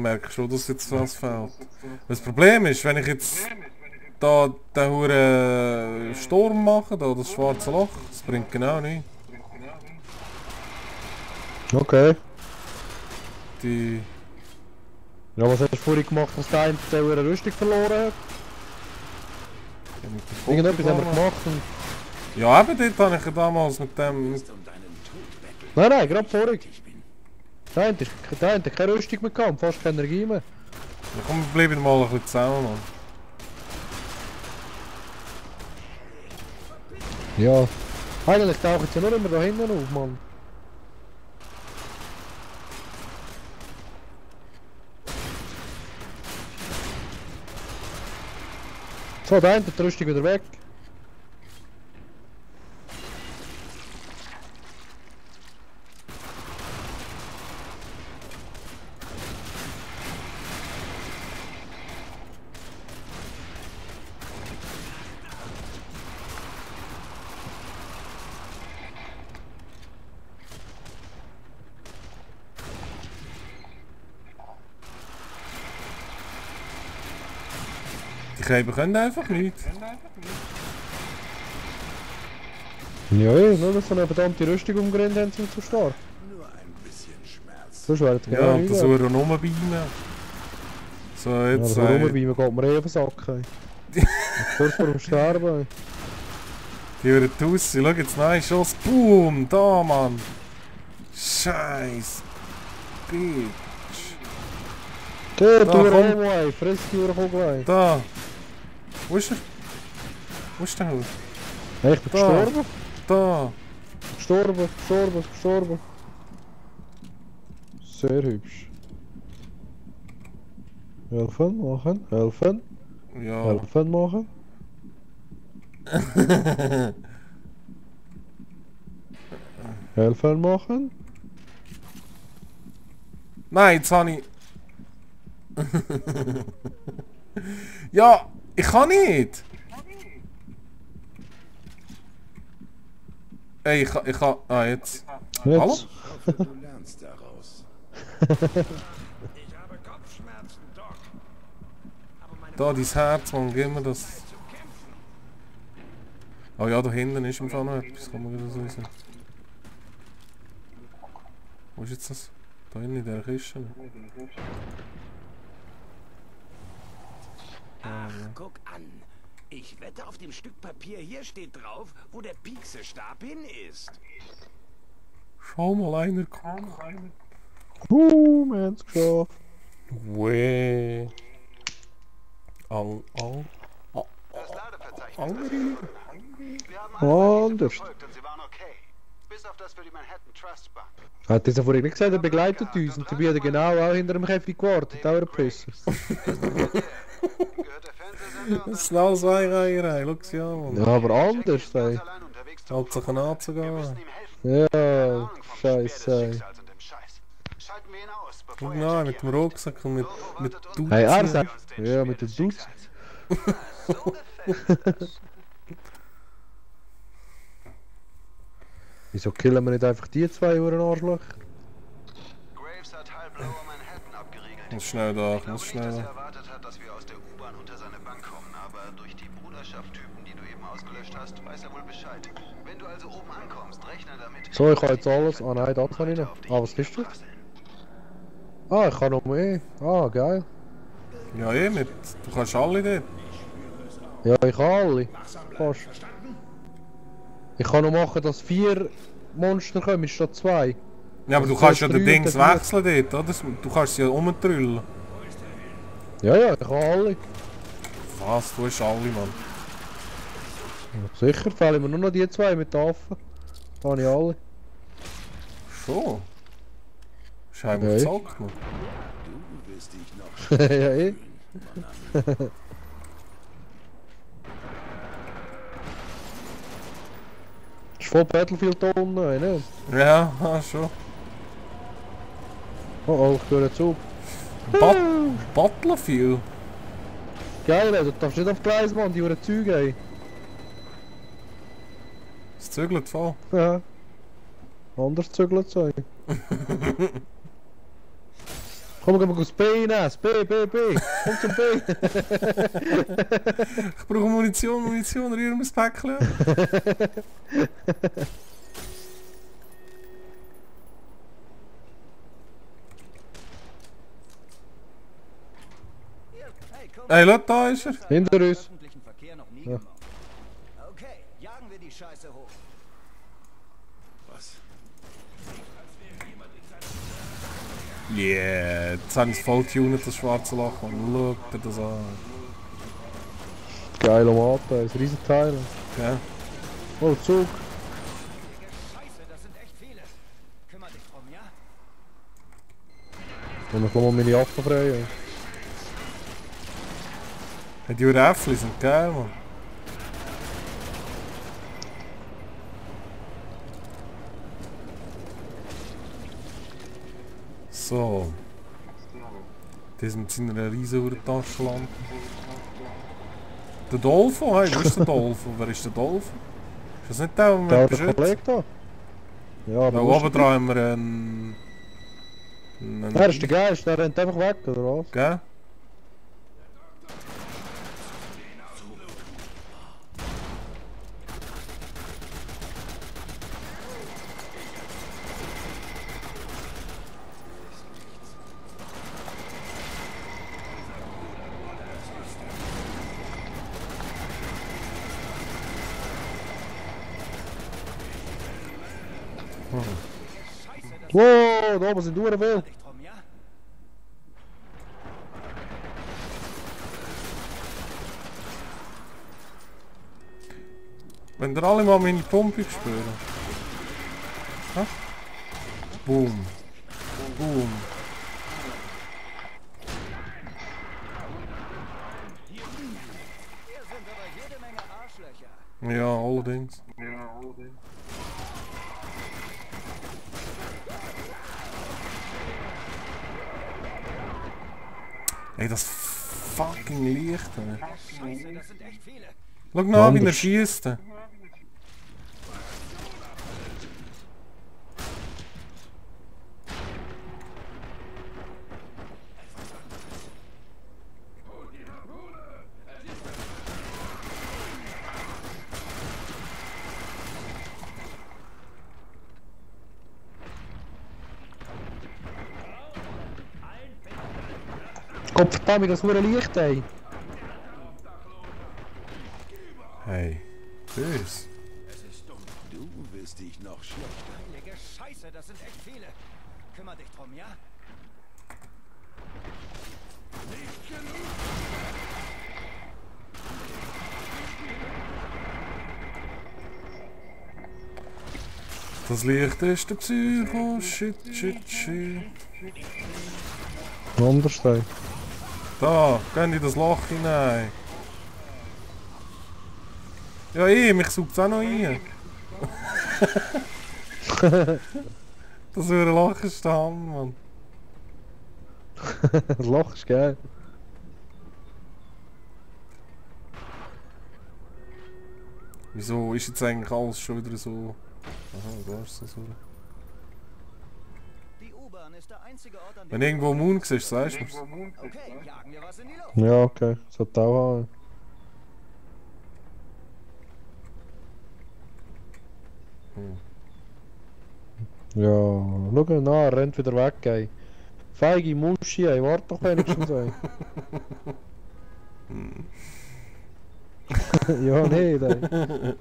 merke schon, dass jetzt was fehlt. Das Problem ist, wenn ich jetzt da den huren Sturm mache, da das schwarze Loch, das bringt genau nichts. Okay. Die... Ja, was hast du vorhin gemacht, dass der eine eine Rüstung verloren hat? Irgendetwas haben wir gemacht und... Ja, eben dort habe ich ja damals mit dem... Nein, gerade vorhin. Der eine hat keine Rüstung mehr gehabt, fast keine Energie mehr. Ja, komm, wir bleiben mal ein bisschen zusammen, Mann. Ja. Eigentlich tauchen sie ja nur immer da hinten auf, Mann. So, der eine hat die Rüstung wieder weg. Die Gräber können einfach nichts. Ja, nur dass sie eine verdammte Rüstung umgerannt haben, sind sie zu stark. Nur ein bisschen Schmerz. Sonst wäre es Ja, genau und das nicht. Uhren rumbeinen. So, Ja, jetzt... das Rumbeamen geht mir eh auf den Sack. Ey. Kurz vor dem Sterben. Ey. Die Uhren Tussi, schau jetzt, nein, Schuss, boom, da, Mann. Scheiß. Bitch. Der, Da, du komm. Homo, ey. Friss die Uhren ey. Da. Wo ist er? Wo ist der Hund? Hey, ich bin Da. gestorben. Da. Gestorben. Sehr hübsch. Helfen machen. Ja. Helfen machen. Helfen machen. Nein, jetzt habe ich... Ja, ich kann nicht. Ey, ich kann... Ah, jetzt. Hallo? Jetzt. Ich hoffe, du lernst daraus. Ich habe Kopfschmerzen, Doc. Aber meine Da, dein Herz, Mann, gib mir das. Zeit zu kämpfen. Oh ja, da hinten ist im Fall noch etwas, kann man wieder so sagen. Wo ist jetzt das? Da hinten in der Kiste. Ach, guck an. Ich wette, auf dem Stück Papier hier steht drauf, wo der Pieksestab hin ist. Schau mal, einer kommt. Wir haben es geschafft. Weh. Das Ladeverzeichnis. Andere? Wir haben alle Anders. verfolgt und sie waren okay. Bis auf das für die Manhattan Trust Bank. Hat dieser vorhin nicht gesagt, er begleitet uns und dabei hat er genau auch hinter dem Käfig gewartet, auch ein Pisser. Gehört der Fernsehsender und Das ist alles Weigerei, schau sie an, Ja, Mann. aber anders, ey. allein unterwegs zu Halt sich einen Anzug Wir an. müssen ihm helfen. Keine Ja, Ahnung vom Speer des scheiße, ey. Schicksals und dem Scheiß. Schalten wir ihn aus, bevor Guck er mal, mit dem attackiert. Rucksack und mit Dutzend. Hey, er Uns sagt, den ja, Speer mit dem des Dutz. Schicksals. So gefällt es. Wieso killen wir nicht einfach die zwei Uhren Arschlöcher? Graves hat halb Lower Manhattan abgeriegelt. Muss schnell da, Ich glaube muss nicht, schnell dass er da. erwartet hat, dass wir aus der U-Bahn unter seine Bank kommen, aber durch die Bruderschaft-Typen, die du eben ausgelöscht hast, weiß er wohl Bescheid. Wenn du also oben ankommst, rechne damit. So, ich habe jetzt alles. Ah nein, das kann ich noch. Ah, was bist du? Ah, ich kann noch mehr. Ah, geil. Ja, mit. Du kannst alle dort. Ja, ich habe alle. Fast. Ich kann noch machen, dass 4 Monster kommen statt 2. Ja, aber du Also kannst ja den drei Dings oder vier. wechseln dort, oder? Du kannst sie ja umtrüllen. Ja, ich habe alle. Was? Du hast alle, Mann. Ja, sicher, fehlen mir nur noch die 2 mit den Affen. Da habe ich alle. Schon? Scheinbar Okay. gezockt, Mann. Du wirst dich noch Ja, eh. Ist voll Battlefield da unten, ne? Ja, schon. Oh oh, ich höre zu. Battlefield? Geil, du darfst nicht auf Gleis, Mann, die hören Zeug, ey. Es zügelt voll. Ja. Anders zügeln zu sein. Komm, gehen wir das B rein. Das B. Komm zum B. Ich brauche Munition, rühren wir das Päckchen. Hey, schau, da ist er. Hinter uns. Öffentlichen Verkehr noch nie Ja. gemacht. Okay, jagen wir die Scheiße hoch. Was? Yeah, jetzt habe ich es voll tuned, das schwarze Loch. Und schau dir das an. Geil am Atem, ein Riesenteil. Gell? Oh, Zug. Scheiße, das sind echt viele. Kümmer dich drum, ja? Und dann kommen wir meine Jacke frei. Hey, die Äpfel sind geil, Mann. So. Der ist mit seiner riesen Taschenlampe. Der Dolphin, hey, wo ist der Dolphin? Wer ist der Dolphin? Ist das nicht der, den wir Der beschützen? Kollege da. Ja, Da aber oben dran haben wir einen... Der ist der Geist, der rennt einfach weg, oder was? Gell? Wow, da oben sind Uhren viel. Dich drum, ja? Wenn ihr alle mal meine Pumpe spüren. Ha? Boom. Boom. Hier sind aber jede Menge Arschlöcher. Ja, allerdings. Ey, das fucking Licht. Ey. Scheiße, das sind echt viele. Schau nach, wie er Anders. schießt. Gott verdammt, das hure Licht, ey. Hey, böse. Du wirst dich noch schlechter. Heilige Scheiße, das sind echt viele. Kümmer dich drum, ja? Das Licht ist der Psycho. Shit. Anders, ey. Da, geh in das Loch hinein. Ja, mich saugt es auch noch rein. Das würde ein Loch ist der Hammer, Mann. Das Loch ist geil. Wieso ist jetzt eigentlich alles schon wieder so... Aha, da ist das wieder. Die U-Bahn ist der einzige Ort, an dem... Wenn irgendwo Moon siehst, sagst du mir's. Okay, jagen wir was in die Luft. Ja, okay. Sollte auch haben. Ja, schau ihn an, er rennt wieder weg, ey. Feige Muschi, ey, warte doch wenigstens, ey. Ja, nee, ey.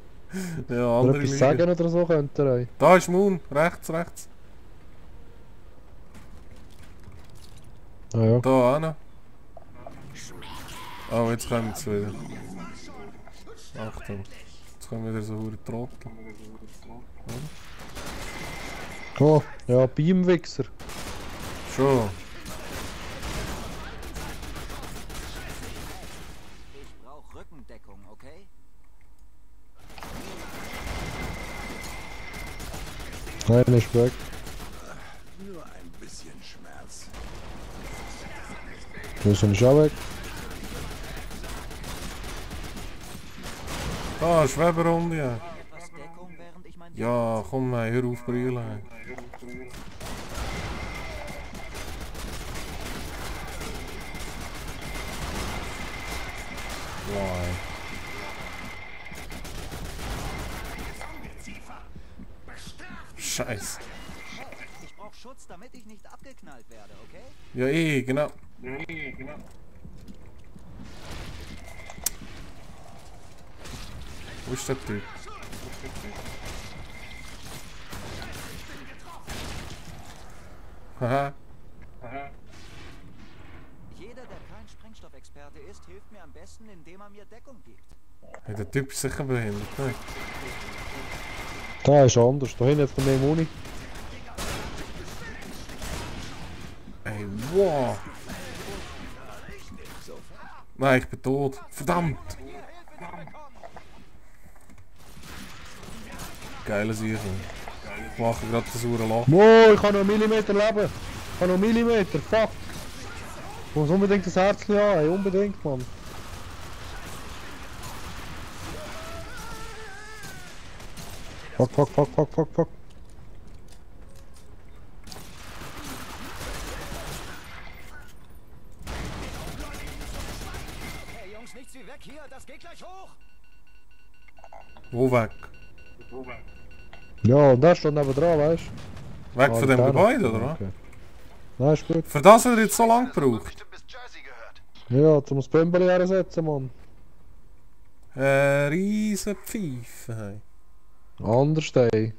Ja, Oder andere etwas Liga. sagen oder so könnte er, ey. Da ist Moon, rechts. Ah ja. Da auch noch. Oh, jetzt kommen sie wieder. Achtung. Jetzt kommen wieder so hure Trottel. Oh, ja, Beamwichser. Schon. Ich brauche Rückendeckung, okay? Nein, ist weg. Nur ein bisschen Schmerz. Wir sind schon weg. Da, Schweberrunde. Ja. Etwas Deckung, während ich mein... Ja, komm, hör auf brüllen. Nein. Scheiße. Hey, ich brauche Schutz, damit ich nicht abgeknallt werde, okay? Ja, genau. Wo ist der Typ? Haha. Jeder, der kein Sprengstoffexperte ist, hilft mir am besten, indem er mir Deckung gibt. Hey, der Typ ist sicher behindert, ne? Da ist anders, da hinten hat er mehr Muni. Ey, wow. Nein, ich bin tot. Verdammt! Geile Sicher. Ich mache gerade das saure Loch. Wow, ich habe noch einen Millimeter leben. Ich habe noch einen Millimeter, fuck. Ich muss unbedingt das Herzchen haben, ey, unbedingt, Mann. Fuck. Hey Jungs, nichts wie weg hier, das geht gleich hoch! Wo weg? Ja, und der steht neben dran, weißt du? Weg von dem der Gebäude, noch. oder was? Okay. Nein, ist gut. Für das hat er jetzt so lange gebraucht. Bestimmt bis Jersey gehört. Ja, zum das Bömbeli hersetzen, Mann. Riesen Pfeife, hey. Anders, ey.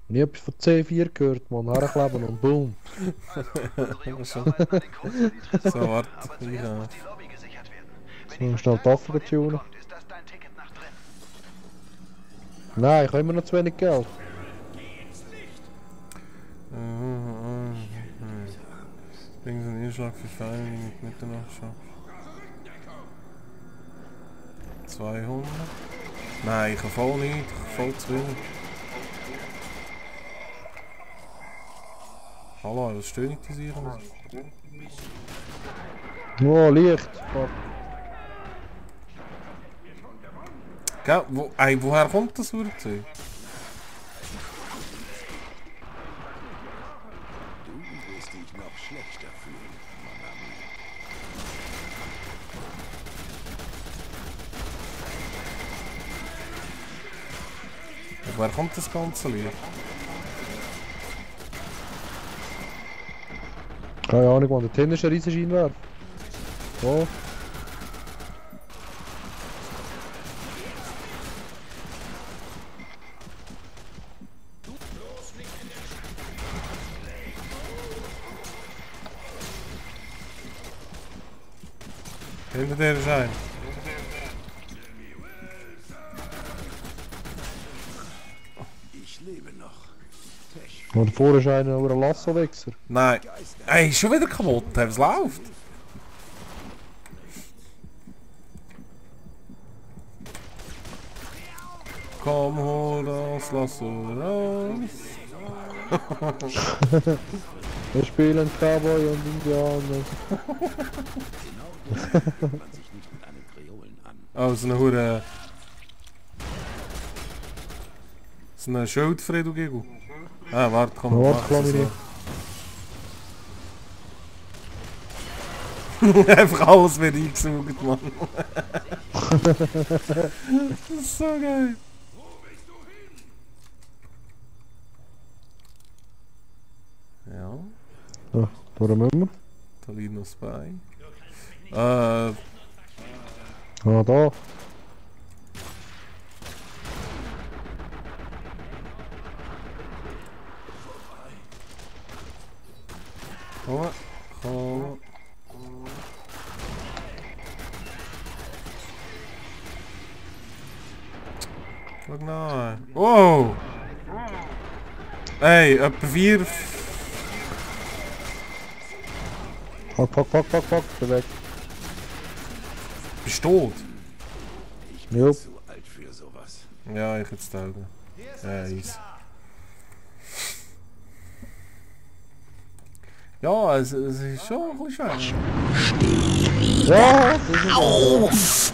Nie etwas von C4 gehört, Mann. Herkleben und boom. Unsere Jungs arbeiten an den Codes für die Tresor. So, warte. Aber zuerst Ja. muss die Lobby gesichert werden. So, Wenn die schnell die Verstärkung Waffe von hinten tunen. kommt, ist das dein Ticket nach drin. Nein, ich habe immer noch zu wenig Geld. Bringen Sie einen Einschlag für Feinde mit Mitternacht schon. 200. Nein, ich habe voll nicht. Ich habe voll zu wenig. Hallo, was stöhnigtisieren? Oh, Licht. Fuck. Gell, woher kommt das Werkzeug? Du wirst dich noch schlechter fühlen, mon ami. Woher kommt das ganze Licht? Keine Ahnung, Mann. Der ist ein riesen Scheinwerfer. So. Hinter dir ist ein. Ich lebe noch. Und vorne ist einer über einen Lasso-Wichser. Nein. Ey, ist schon wieder kaputt. Was läuft? Komm, hol das Lasso raus. Wir spielen Cowboy und Indianer. Man sich nicht mit einem Kreolen an. Oh, so eine Hure. So eine Schildfried, du Gigel. Ah, warte, komm. Warte, mach komm es ich so. Einfach alles wird eingesaugt, Mann. Das ist so geil. Ja, Ja, warum immer? da liegt noch das Bein. Ah, da. Komm, komm. Schau nou. Wow! Hey, etwa 4. Fuck, bin weg. Bist du tot? Jo. Zu alt für sowas. Ja, ich jetzt Augen. Ja, easy. Ja, es ist schon ein bisschen schwer. Ja, das ist